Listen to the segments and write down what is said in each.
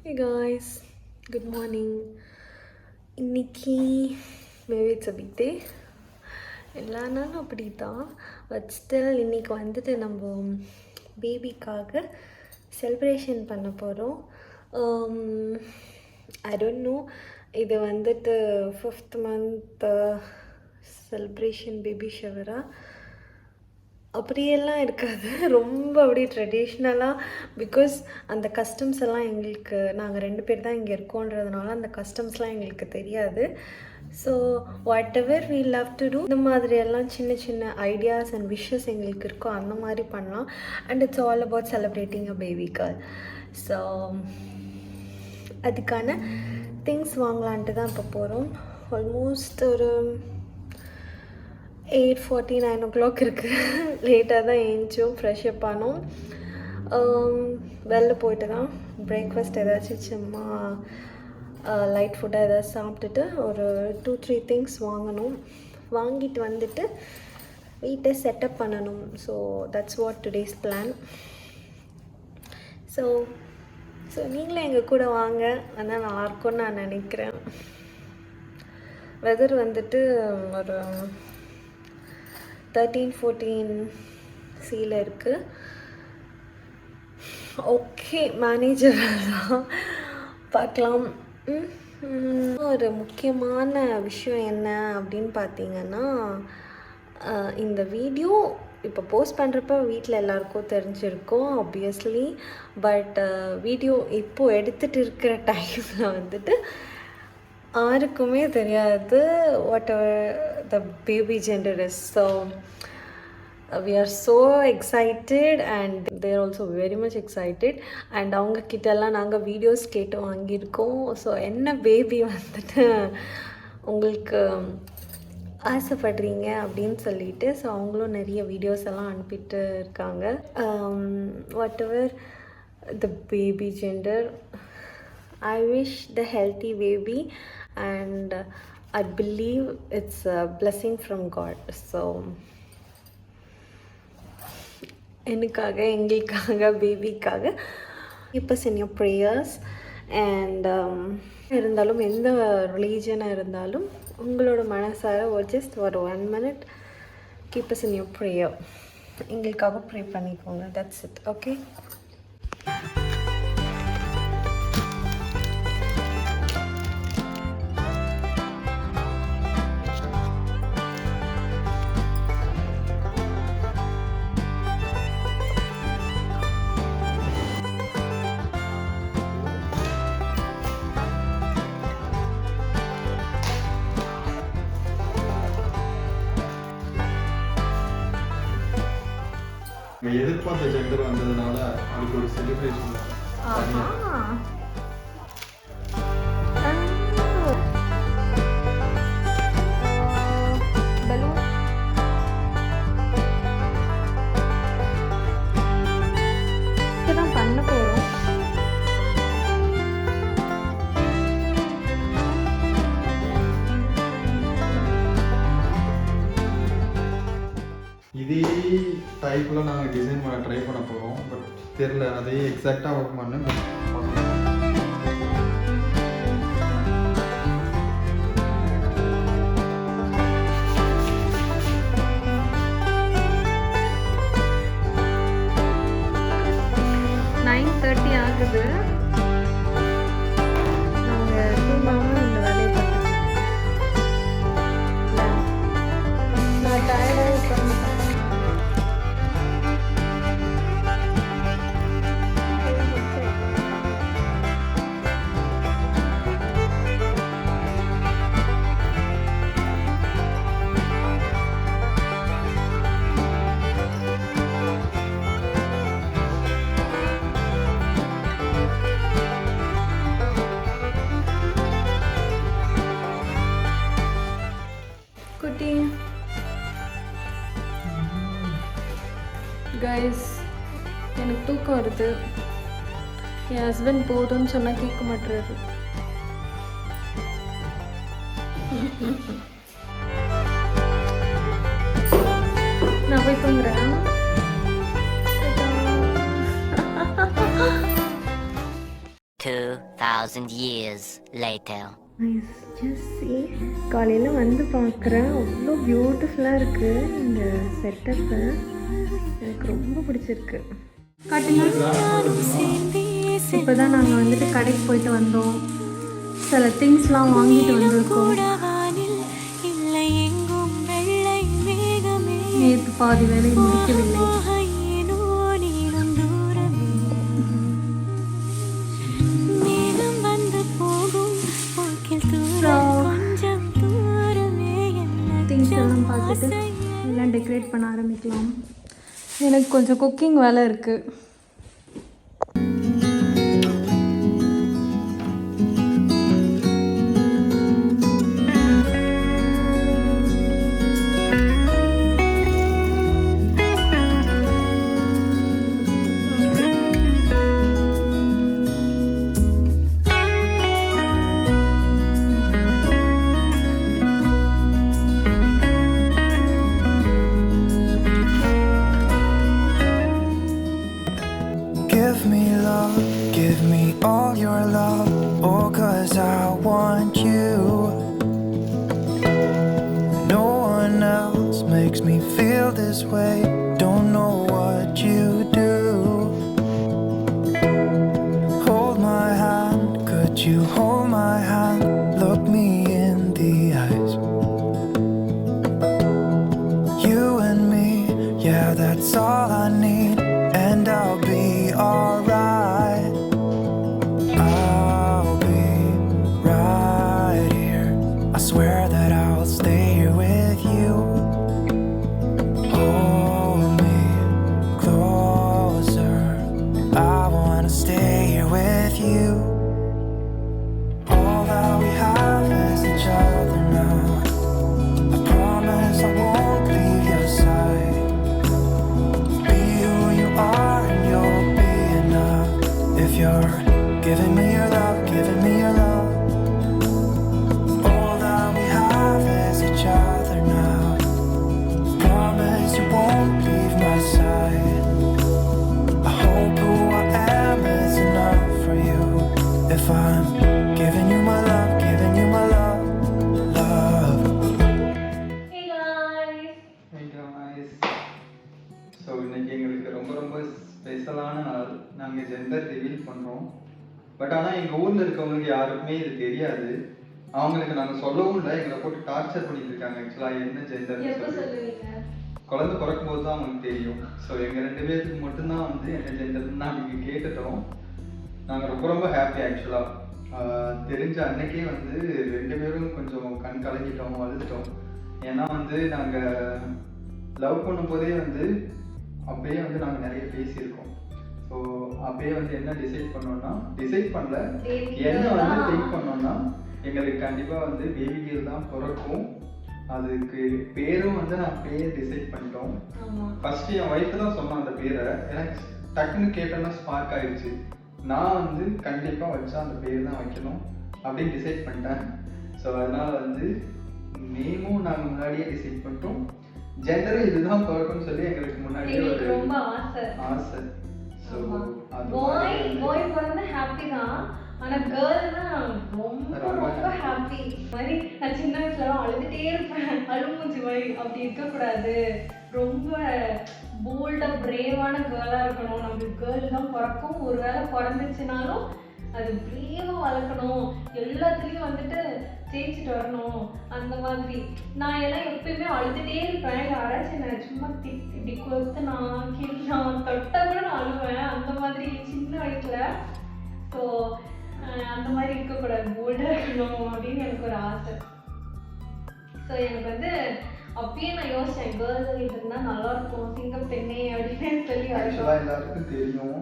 Hey guys, good morning. இன்னைக்கு maybe it's a big day. எல்லா நாளும் அப்படி தான். பட் ஸ்டில் இன்னைக்கு வந்துட்டு நம்ம பேபிக்காக செலிப்ரேஷன் பண்ண போகிறோம். ஐ டோன்ட் நோ, இது வந்துட்டு 5th month செலிப்ரேஷன் பேபி ஷவரா அப்படியெல்லாம் இருக்காது. ரொம்ப அப்படியே ட்ரெடிஷ்னலாக, பிகாஸ் அந்த கஸ்டம்ஸ் எல்லாம் எங்களுக்கு, நாங்கள் 2 பேர் தான் இங்கே இருக்கோன்றதுனால அந்த கஸ்டம்ஸ்லாம் எங்களுக்கு தெரியாது. So whatever we love to do, இந்த மாதிரியெல்லாம் சின்ன சின்ன ஐடியாஸ் அண்ட் விஷஸ் எங்களுக்கு இருக்கோ அந்த மாதிரி பண்ணலாம். And it's all about celebrating a baby girl. So அதுக்கான திங்ஸ் வாங்கலான்ட்டு தான் இப்போ போகிறோம். ஆல்மோஸ்ட் ஒரு 8:40 9 o'clock இருக்குது. லேட்டாக தான் ஏஞ்சிச்சோம், ஃப்ரெஷ்அப் ஆனோம். வெளில போயிட்டு தான் பிரேக்ஃபாஸ்ட் ஏதாச்சும் சும்மா லைட் ஃபுட்டாக ஏதாச்சும் சாப்பிட்டுட்டு ஒரு 2-3 திங்ஸ் வாங்கணும். வாங்கிட்டு வந்துட்டு வீட்டை செட்டப் பண்ணணும். So that's what today's plan. So நீங்களே எங்கள் கூட வாங்க, ஆனால் நல்லாயிருக்கும்னு நான் நினைக்கிறேன். வெதர் வந்துட்டு ஒரு 13-14 சீல இருக்குது. ஓகே, மேனேஜர் தான், பார்க்கலாம். ஒரு முக்கியமான விஷயம் என்ன அப்படின்னு பார்த்தீங்கன்னா, இந்த வீடியோ இப்போ போஸ்ட் பண்ணுறப்ப வீட்டில் எல்லாருக்கும் தெரிஞ்சிருக்கும் ஆப்வியஸ்லி. பட் வீடியோ இப்போது எடுத்துகிட்டு இருக்கிற டைமில் வந்துட்டு யாருக்குமே தெரியாது what the baby gender is. So we are so excited and they are also very much excited. And அவங்க கிட்டலாம் நாங்கள் வீடியோஸ் கேட்டு வாங்கியிருக்கோம். ஸோ என்ன பேபி வந்துட்டு உங்களுக்கு ஆசைப்படுறீங்க அப்படின்னு சொல்லிட்டு, ஸோ அவங்களும் நிறைய வீடியோஸ் எல்லாம் அனுப்பிட்டு இருக்காங்க. What ever the baby gender, I wish the healthy baby and I believe it's a blessing from God. So எனக்காக, எங்களுக்காக, பேபிக்காக keep us in your prayers. And இருந்தாலும் எந்த ரிலீஜனாக இருந்தாலும் உங்களோட மனசார just ஒரு 1 minute keep us in your prayer. எங்களுக்காக pray பண்ணிக்கோங்க. That's it. Okay. எதிர்பார்த்த ஜெண்டர் வந்ததுனால அதுக்கு ஒரு செலிப்ரேஷன். இதே டைப்பில் நாங்கள் டிசைன் பண்ண ட்ரை பண்ண போகிறோம். பட் தெரில, அதே எக்ஸாக்டாக ஒர்க் பண்ண. ஆகுது. நாங்கள் தூங்காமல் இந்த வேலையை பார்த்துருக்கோம். நான் டயர்டாக உட்காந்து கைஸ், எனக்கு தூக்கம் வருது. என் ஹஸ்பண்ட் போதும்னு சொன்னால் கேட்க மாட்டுறாரு. நான் போய் தூங்குறேன். 2,000 years later. காலையில் வந்து பார்க்குறேன், அவ்வளோ பியூட்டிஃபுல்லாக இருக்குது இந்த செட்டப்பு. எனக்கு ரொம்ப பிடிச்சிருக்கு. இப்போ தான் நாங்கள் வந்துட்டு கடைக்கு போயிட்டு வந்தோம். சில திங்ஸ்லாம் வாங்கிட்டு வந்திருக்கோம். நேற்று பாதி வேலை முடிக்கவில்லை. திங்ஸ் எல்லாம் பார்த்துட்டு எல்லாம் டெக்கரேட் பண்ண ஆரம்பிக்கலாம். எனக்கு கொஞ்சம் குக்கிங் வேலை இருக்குது. Give me all your love, oh, 'cause I want you. No one else makes me feel this way, don't know what you do. Hold my hand, could you hold my hand, look me in the eyes. You and me, yeah, that's all I need, and I'll be alright. I swear that I'll stay here with you. Hold me closer, I wanna stay here with you. All that we have is each other now. I promise I won't leave your side. Be who you are and you'll be enough. If you're giving me your love, giving me your love. If I'm giving you my love, giving you my love, love. Hey guys. Hey guys. So இன்னைக்கு எங்களுக்கு ரொம்ப ரொம்ப ஸ்பெஷலான நாள். நாங்கள் gender reveal பண்ணுறோம். But ஆனால் எங்கள் ஊரில் இருக்கவங்களுக்கு யாருக்குமே இது தெரியாது. அவங்களுக்கு நாங்கள் சொல்லவும் இல்லை, எங்களை போட்டு டார்ச்சர் பண்ணிட்டு இருக்காங்க. ஆக்சுவலாக என்ன ஜெண்டர் குழந்தை பிறக்கும் போது தான் அவங்களுக்கு தெரியும். ஸோ எங்கள் 2 பேருக்கு மட்டும்தான் வந்து என்ன ஜெண்டர்னு நாங்கள் கேட்டுட்டோம். நாங்கள் ரொம்ப ரொம்ப ஹாப்பி. ஆக்சுவலாக தெரிஞ்ச அன்னைக்கே வந்து 2 பேரும் கொஞ்சம் கண் கலங்கிட்டோம், அழுதுட்டோம். ஏன்னா வந்து நாங்கள் லவ் பண்ணும்போதே வந்து அப்பயே வந்து நாங்கள் நிறைய பேசியிருக்கோம். ஸோ அப்பயே வந்து என்ன டிசைட் பண்ணோம்னா, டிசைட் பண்ணல, என்ன வந்து திங்க் பண்ணோம்னா எங்களுக்கு கண்டிப்பாக வந்து பேபி கேர்ள் தான் பிறக்கும். அதுக்கு பேரும் வந்து நான் பேர் டிசைட் பண்ணிட்டோம். ஃபர்ஸ்ட் என் ஒய்ஃப் தான் சொன்னேன் அந்த பேரை. எனக்கு டக்குன்னு கேட்டோன்னா ஸ்பார்க் ஆயிடுச்சு. நான் வந்து கண்டிப்பாக வச்சா அந்த பேர் தான் வைக்கணும் அப்படின்னு டிசைட் பண்ணிட்டேன். ஸோ அதனால் வந்து நேமும் நாங்கள் முன்னாடியே டிசைட் பண்ணிட்டோம். ஜெண்டரும் இதுதான் பிறக்கும்னு சொல்லி எங்களுக்கு முன்னாடியே ஒரு ரொம்ப ஆசை. ஸோ பாய் பிறந்த ஹாப்பி தான், ஆனால் கேர்ள்னா ரொம்ப ரொம்ப ஹாப்பி. மாதிரி நான் சின்ன வயசுலலாம் அழுதுகிட்டே இருப்பேன், அழுமூஞ்சி மாதிரி. அப்படி இருக்கக்கூடாது, ரொம்ப போல்டாக பிரேவான கேர்ளாக இருக்கணும். நம்மளுக்கு கேர்ள் தான் பிறக்கும். ஒரு வேளை பிறந்துச்சுனாலும் அது பிரேவாக வளர்க்கணும், எல்லாத்துலேயும் வந்துட்டு ஜெயிச்சுட்டு வரணும். அந்த மாதிரி நான் எல்லாம் எப்பயுமே அழுதுகிட்டே இருப்பேன். யாராச்சும் நான் சும்மா இப்படி கொத்துனா கீழா தொட்டா கூட நான் அழுவேன். அந்த மாதிரி சின்ன வயசில். ஸோ அந்த மாதிரி இருக்கக்கூடாது, போல்டாக இருக்கணும் அப்படின்னு எனக்கு ஒரு ஆசை. ஸோ எனக்கு வந்து அப்பயே நான் யோசிச்சேன், கேர்ள் இருந்தா நல்லா இருக்கும், சிங்கம் பெண்ணே அப்படின்னு சொல்லி. ஆக்சுவலாக எல்லாருக்கும் தெரியும்,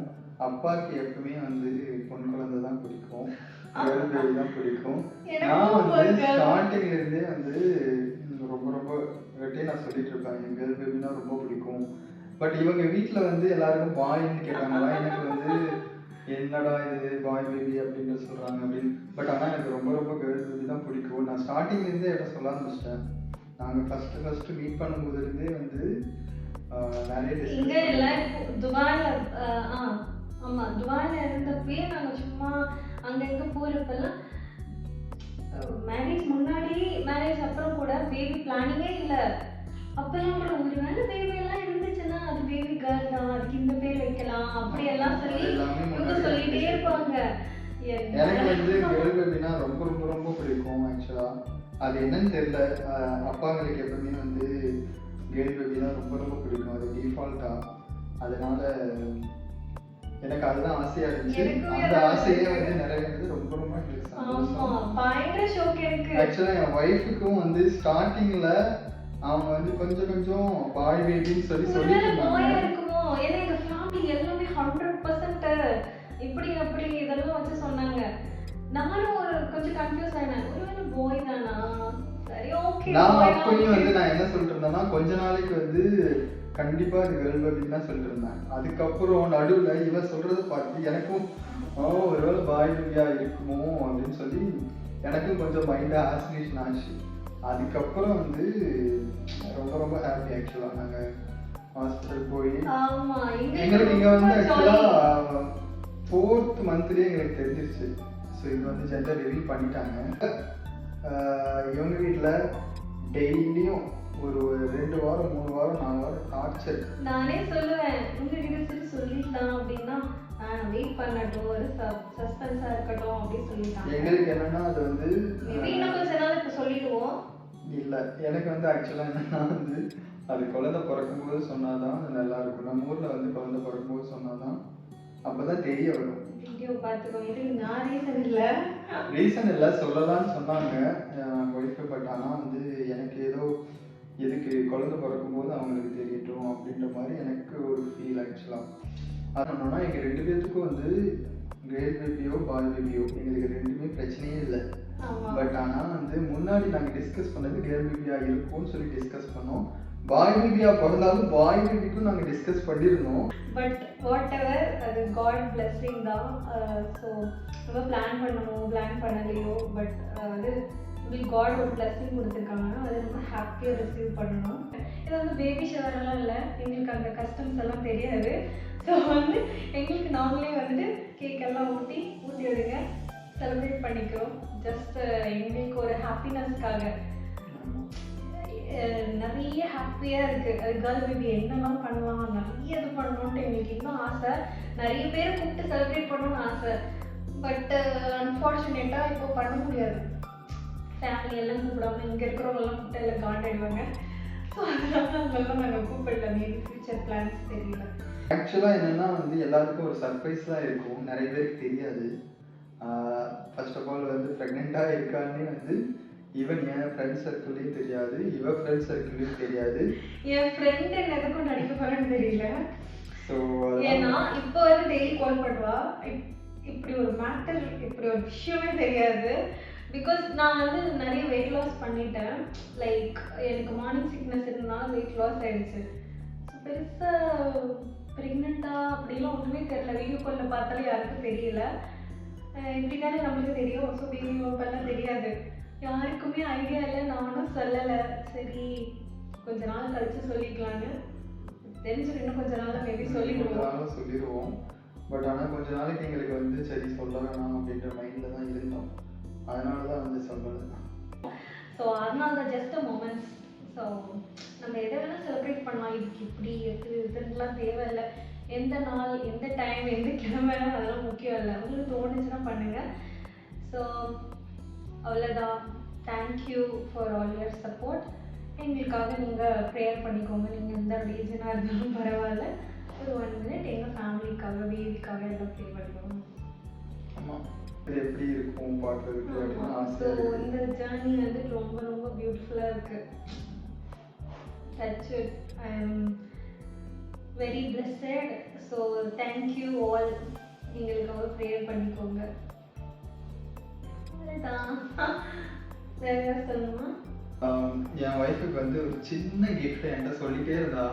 அப்பாவுக்கு எப்பவுமே வந்து பொன் குழந்தை தான் பிடிக்கும், கேர்ள் பேபி தான் பிடிக்கும். நான் வந்து ஸ்டார்டிங்ல இருந்தே வந்து ரொம்ப ரொம்ப வெட்டியே நான் சொல்லிட்டு இருப்பேன், என் கேர்ள் பேபினா ரொம்ப பிடிக்கும். பட் இவங்க வீட்டில் வந்து எல்லாருக்கும் பாய்ன்னு கேட்டாங்களா, எனக்கு வந்து என்னடா இது பாய் பேபி அப்படின்னு சொல்றாங்க அப்படின்னு. பட் ஆனால் எனக்கு ரொம்ப ரொம்ப கேர்ள் பேபி தான் பிடிக்கும். நான் ஸ்டார்டிங்லேருந்தே என்ன சொல்ல ஆரம்பிச்சிட்டேன். நாங்கள் ஃபஸ்ட்டு மீட் பண்ணும்போதுலேருந்தே வந்து நிறைய துபாயில் இருந்தப்பயே நாங்கள் சும்மா இப்பெல்லாம் மேரேஜ் முன்னாடி மேரேஜ் அப்புறம் கூட பேபி பிளானிங்கே இல்லை. அப்பெல்லாம் கூட ஒரு வேளை பேபி எல்லாம் இருந்துச்சுன்னா அது பேபி கேர்ள் தான், அதுக்கு இந்த பேர் வைக்கலாம் அப்படியெல்லாம் சொல்லி இவங்க சொல்லிட்டே இருப்பாங்க. எனக்கு வந்து கேர்ள் பேபினா ரொம்ப ரொம்ப ரொம்ப பிடிக்கும் ஆக்சுவலா. அது என்னன்னு தெரியல, அப்பாங்களுக்கு எப்பவுமே வந்து கேர்ள் பேபி தான் ரொம்ப ரொம்ப பிடிக்கும், அது டிஃபால்ட்டா. அதனால எனக்கு அதுதான் ஆசையா இருந்துச்சு. அந்த ஆசையே வந்து நிறைவேறது ரொம்ப ரொம்ப எனக்கு சந்தோஷம். பயங்கர ஷோக் எனக்கு. ஆக்சுவலா என் ஒய்ஃபுக்கும் வந்து ஸ்டார்டிங்ல அவங்க வந்து கொஞ்சம் கொஞ்சம் பாய் பேபின்னு சொல்லிருந்தாங்க. இருக்குமோ ஏன்னா எங்க ஃபேமிலி எல்லாமே 100% இப்படி அப்படி இதெல்லாம் வச்சு சொன்னாங்க. நானும் ஒரு கொஞ்சம் கன்ஃபியூஸ் ஆயினேன், ஒருவேளை பாய் தானா, சரி ஓகே. நான் அப்பயும் வந்து நான் என்ன சொல்லிட்டு இருந்தேன்னா, கொஞ்ச நாளைக்கு வந்து கண்டிப்பா இது கேர்ள் பேபின்னு தான் சொல்லிட்டு இருந்தேன். அதுக்கப்புறம் நடுவுல இவன் சொல்றதை பார்த்து எனக்கும் ஒருவேளை பாய் பேபியா இருக்குமோ அப்படின்னு சொல்லி எனக்கும் கொஞ்சம் மைண்ட் ஆசிலேஷன் ஆச்சு. அதுக்கப்புறம் வந்து ரொம்ப ரொம்ப ஹாப்பி ஆக்சுவலா. நாங்க ஹாஸ்பிட்டல் போய் எங்களுக்கு இங்க வந்து ஆக்சுவலா 4th மந்த்லயே எங்களுக்கு தெரிஞ்சிருச்சு. ஸோ இது வந்து ஜெண்டர் ரிவீல் பண்ணிட்டாங்க. இவங்க வீட்டில் டெய்லியும் ஒரு 2 வாரம் 3 வாரம் 4 வாரம் டார்ச்சர். நானே சொல்லுவேன் உங்ககிட்ட சொல்லிடலாம் அப்படின்னா வெயிட் பண்ணட்டும், ஒரு சஸ்பென்ஸா இருக்கட்டும் அப்படின்னு சொல்லிட்டாங்க. எங்களுக்கு என்னன்னா அது வந்து இன்னும் கொஞ்ச நாள் இப்போ சொல்லிடுவோம். இல்லை, எனக்கு வந்து ஆக்சுவலாக என்னன்னா வந்து அது குழந்தை பிறக்கும்போது சொன்னாதான் அது நல்லா இருக்கும். நம்ம ஊரில் வந்து குழந்தை பிறக்கும்போது சொன்னாதான் அப்போதான் தெரிய வரும். வீடியோ பார்த்துக்கோங்க, இது நான் ரீசன் இல்லை சொல்லலாம்னு சொன்னாங்க ஒய்ஃபு. பட் ஆனால் வந்து எனக்கு ஏதோ எதுக்கு குழந்தை பிறக்கும்போது அவங்களுக்கு தெரியட்டும் அப்படின்ற மாதிரி எனக்கு ஒரு ஃபீல் ஆக்சுவலாக. அது என்னன்னா எங்கள் 2 பேர்த்துக்கும் வந்து கேர்ள் பேபியோ பாய் பேபியோ எங்களுக்கு 2மே பிரச்சனையே இல்லை. பட் ஆனால் வந்து முன்னாடி நாங்கள் டிஸ்கஸ் பண்ணது கேர்ள் பேபியா இருக்கும்னு சொல்லி டிஸ்கஸ் பண்ணோம். பாய் பேபியா பிறந்தாலும் பாய் பேபிக்கும் நாங்கள் டிஸ்கஸ் பண்ணியிருந்தோம். பட் வாட் எவர் அது காட் பிளெஸிங் தான். ஸோ நம்ம பிளான் பண்ணலையோ பட் அது காட் ஒரு பிளெஸிங் கொடுத்துருக்காங்கன்னா அதை நம்ம ஹாப்பியாக ரிசீவ் பண்ணணும். இது வந்து பேபி ஷவரெல்லாம் இல்லை, எங்களுக்கு அந்த கஸ்டம்ஸ் எல்லாம் தெரியாது. ஸோ வந்து எங்களுக்கு நாங்களே வந்துட்டு கேக்கெல்லாம் ஊட்டி விடுங்க, செலிப்ரேட் பண்ணிக்கிறோம். ஜஸ்ட் எங்களுக்கு ஒரு ஹாப்பினஸ்க்காக. நிறைய ஹாப்பியாக இருக்குது. அது கேர்ள் பேபி என்னெல்லாம் பண்ணலாம், நிறைய இது பண்ணணுன்ட்டு எங்களுக்கு இன்னும் ஆசை. நிறைய பேர் கூப்பிட்டு செலிப்ரேட் பண்ணணும்னு ஆசை. பட் அன்ஃபார்ச்சுனேட்டாக இப்போ பண்ண முடியாது. ஃபேமிலி எல்லாம் கூப்பிடாம இங்கே இருக்கிறவங்கெல்லாம் கூப்பிட்டு எல்லாம் காண்டாயிடுவாங்க. ஸோ அதனால அவங்கெல்லாம் நாங்கள் கூப்பிடல. மேபி ஃபியூச்சர் பிளான்ஸ் தெரியல. ஆக்சுவலாக என்னென்னா வந்து எல்லாருக்கும் ஒரு சர்ப்ரைஸ்லாம் இருக்கும், நிறைய பேருக்கு தெரியாது. ஃபர்ஸ்ட் ஆஃப் ஆல் வந்து ப்ரெக்னெண்ட்டாக இருக்கான்னே வந்து ஈவன் என் ஃப்ரெண்ட் சர்க்கிள்லேயும் தெரியாது, இவன் ஃப்ரெண்ட் சர்க்கிள்லேயும் தெரியாது. என் ஃப்ரெண்ட் எதுக்கும் நடிக்க போகிறேன்னு தெரியல. ஸோ ஏன்னா இப்போ வந்து டெய்லி கால் பண்ணுவா, இப்படி ஒரு மேட்டர் இப்படி ஒரு விஷயமே தெரியாது. பிகாஸ் நான் வந்து நிறைய வெயிட் லாஸ் பண்ணிட்டேன். லைக் எனக்கு மார்னிங் சிக்னஸ் இருந்தனால வெயிட் லாஸ் ஆகிடுச்சு. ஸோ பெருசாக ப்ரெக்னெண்ட்டாக அப்படிலாம் ஒன்றுமே தெரியல. வீடியோ காலில் பார்த்தாலே யாருக்கும் தெரியல. இப்படி தானே நம்மளுக்கு தெரியும். ஸோ பேபி ஓப்பெல்லாம் தெரியாது, யாருக்குமே ஐடியா இல்லை. நானும் சொல்லலை. சரி கொஞ்ச நாள் கழிச்சு சொல்லிக்கலான்னு தெரிஞ்சுட்டு இன்னும் கொஞ்ச நாள் மேபி சொல்லிடுவோம். பட் ஆனால் கொஞ்ச நாளைக்கு எங்களுக்கு வந்து சரி சொல்ல வேணாம் அப்படின்ற மைண்டில் தான் இருந்தோம். அதனால தான் வந்து சொல்லலை. ஸோ அதனால தான் ஜஸ்ட் மொமெண்ட்ஸ். ஸோ நம்ம எதை வேணால் செலிப்ரேட் பண்ணலாம். இதுக்கு இப்படி இதுலாம் தேவையில்லை. எந்த நாள் எந்த டைம் எந்த கிழமை அதெல்லாம் முக்கியம் இல்லை. உங்களுக்கு தோணுச்சுன்னா பண்ணுங்கள். ஸோ அவ்வளோதான். Thank you for all your support. எங்களுக்காக நீங்கள் ப்ரேயர் பண்ணிக்கோங்க. நீங்கள் எந்த ரீசனாக இருந்தாலும் பரவாயில்ல. ஒரு 1 minute எங்கள் ஃபேமிலிக்காக பேபிக்காக எல்லாம் ப்ரே பண்ணிக்கோங்க. ஆமாம், இது எப்படி இருக்கும் பார்க்குறதுக்கு அப்படின்னு ஆசை. ஸோ இந்த ஜேர்னி வந்து ரொம்ப ரொம்ப பியூட்டிஃபுல்லாக இருக்குது. That's it. I am very blessed. So thank you all. எங்களுக்காக ப்ரேயர் பண்ணிக்கோங்க. வேற சொல்லணுமா? என் ஒய்ஃபுக்கு வந்து ஒரு சின்ன கிஃப்ட் என்கிட்ட சொல்லிட்டே இருந்தா,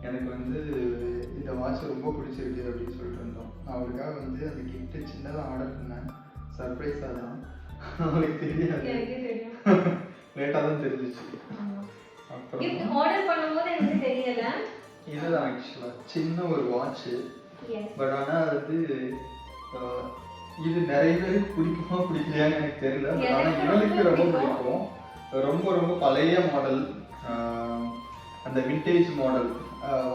எனக்கு வந்து இந்த வாட்ச் ரொம்ப பிடிச்சிருக்கு அப்படின்னு சொல்லிட்டு இருந்தோம். அவளுக்காக வந்து அந்த கிஃப்ட் சின்னதாக ஆர்டர் பண்ணேன். சர்ப்ரைஸாக தான், அவளுக்கு தெரியாது, லேட்டாக தான் தெரிஞ்சிச்சு. அப்புறம் ஆர்டர் பண்ணும்போது எனக்கு தெரியல. இதுதான் ஆக்சுவலாக சின்ன ஒரு வாட்ச். பட் ஆனால் அது வந்து இது நிறைய பேருக்கு பிடிக்குமா பிடிக்கலையான்னு எனக்கு தெரியல. But ஆனா எனக்கு இவளுக்கு ரொம்ப ரொம்ப பிடிக்கும். ரொம்ப ரொம்ப பழைய மாடல், அந்த விண்டேஜ் மாடல்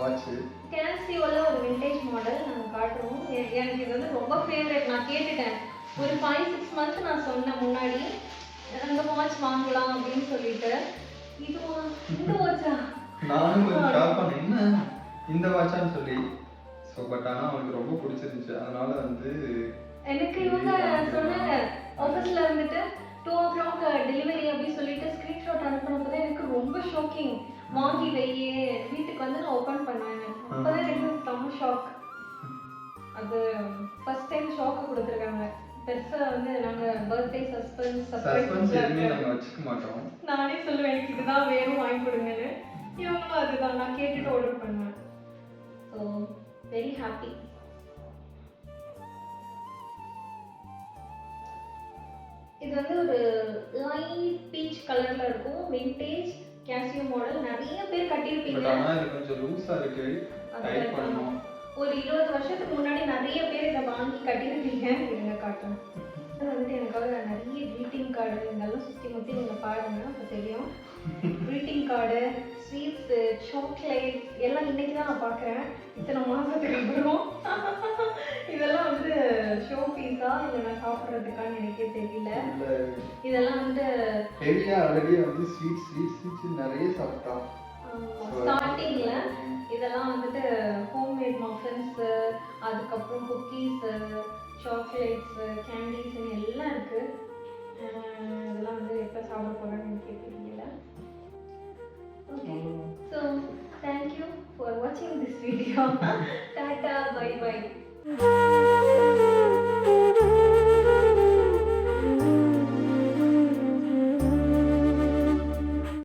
வாட்ச். கேசியோல ஒரு விண்டேஜ் மாடல் நாங்கள் காட்டுறோம். எனக்கு இது வந்து ரொம்ப ஃபேவரட். நான் கேட்டுட்டேன் ஒரு 5-6 மந்த்ஸ் நான் சொன்னேன் முன்னாடி அந்த வாட்ச் வாங்கலாம் அப்படின்னு சொல்லிட்டு. இதுவா இந்த வாட்சா? நானும் கொஞ்சம் ஷாக் பண்ணேன், என்ன இந்த வாட்சான்னு சொல்லி. ஸோ பட் ஆனால் அவனுக்கு ரொம்ப பிடிச்சிருந்துச்சு, அதனால வந்து எனக்கு இவங்க சொன்னாங்க ஆஃபீஸில் இருந்துட்டு 2 o'clock டெலிவரி அப்படின்னு சொல்லிட்டு ஸ்க்ரீன்ஷாட் அனுப்பினப்போ தான் எனக்கு ரொம்ப ஷாக்கிங். வாங்கி வையே, வீட்டுக்கு வந்து நான் ஓப்பன் பண்ணேன். அப்போதான் எனக்கு செம்ம ஷாக். அது ஃபர்ஸ்ட் டைம் ஷாக்கு கொடுத்துருக்காங்க. பெருசாக வந்து நாங்கள் பர்த்டே சஸ்பென்ஸ் எதுவுமே நாங்கள் வச்சுக்க மாட்டோம். நானே சொல்லுவேன் எனக்கு இதுதான் வேணும் வாங்கி கொடுங்கன்னு. இவங்களும் அதுதான் நான் கேட்டுட்டு ஆர்டர் பண்ணுவேன். So very happy. இது வந்து ஒரு லைட் பீச் கலர்ல இருக்கும். Vintage Casio model. நிறைய பேர் கட்டியிருப்பீங்க. பட் ஆனால் இது கொஞ்சம் லூஸாக இருக்கு, டைட் பண்ணணும். ஒரு 20 வருஷத்துக்கு முன்னாடி நிறைய பேர் இதை வாங்கி கட்டியிருப்பீங்க. இருங்க காட்டுறேன். வந்து எனக்காக நிறைய greeting கார்டு இதெல்லாம் சுற்றி முற்றி நீங்கள் பாருங்க, அப்போ தெரியும். greeting கார்டு, ஸ்வீட்ஸு, சாக்லேட்ஸ் எல்லாம் இன்னைக்கு தான் நான் பார்க்குறேன், இத்தனை மாதத்துக்கு அப்புறம். இதெல்லாம் வந்து ஷோ பீஸா இல்லை நான் சாப்பிட்றதுக்கான்னு எனக்கே தெரியல. இதெல்லாம் வந்து ஹெவியா ஆல்ரெடி வந்து ஸ்வீட்ஸ் நிறைய சாப்பிட்டோம் ஸ்டார்டிங்ல. இதெல்லாம் வந்துட்டு ஹோம்மேட் மஃபின்ஸு, அதுக்கப்புறம் குக்கீஸு, சாக்லேட்ஸு, கேண்டீஸ்